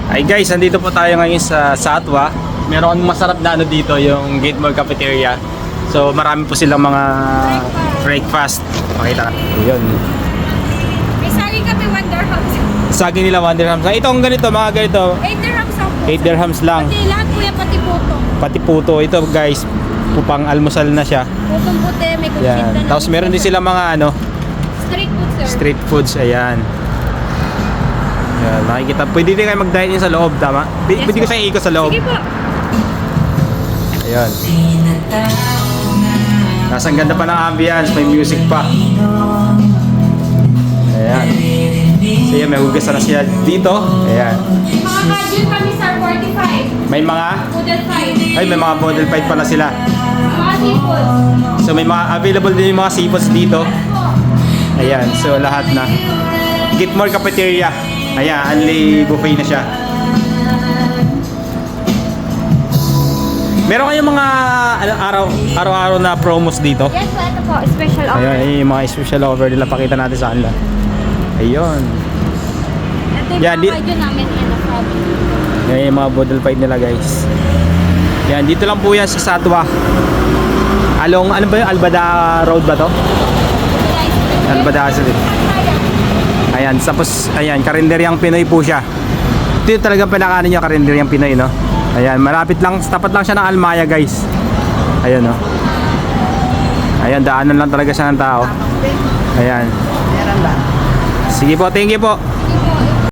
Ay guys, nandito po tayo ngayon sa Satwa. Meron masarap na ano dito, yung Gate Mall Cafeteria. So marami po silang mga breakfast. Pakita ka. Ayun. May saging kami 1 dirham. Saging nila 1 dirham. Itong ganito, mga ganito, 8 dirhams ang po. 8 dirhams lang. Pati lahat kuya, pati puto. Pati puto. Ito guys, pupang almusal na siya. Putong puti, may kutsita Yan. na. Tapos meron din sila mga ano, Street food, sir. street foods. Ayan. Yan, makikita. Pwede din kayo mag-dine in sa loob, tama? Yes, Pwede ko sa ikot sa loob. Sige po. Ayan. Nasa ang ganda pa ng ambience, may music pa. Ayan. So yan, may hugas na siya dito. Ayan. Mga casual kami, sir, 45. May mga, Poodle 5. ay may mga bottle fight pala sila. Mga seafood. So may mga available din yung mga seafoods dito. Ayan, so lahat na. Gate Mall Cafeteria. Ayan, only buffet na siya. Meron kayong mga araw-araw na promos dito. Yes po, ito po, special offer. Ayan, yung mga special offer nila, pakita natin sa kanila. Ayun. Ito yung Yan, mga casual namin, ano, sabi. Yan yung mga bottle fight nila guys. Yan, dito lang po yan sa Satwa. Along, ano ba yung Albada Road ba to? Albada Street. Ayan, tapos, ayan, karinderyang Pinoy po siya. Ito yung talagang pinakaano niya, karinderyang Pinoy, no? Ayan, malapit lang, tapat lang siya ng Almaya guys. Ayan, no? Ayan, daanan lang talaga siya ng tao. Ayan. Sige po, thank you po.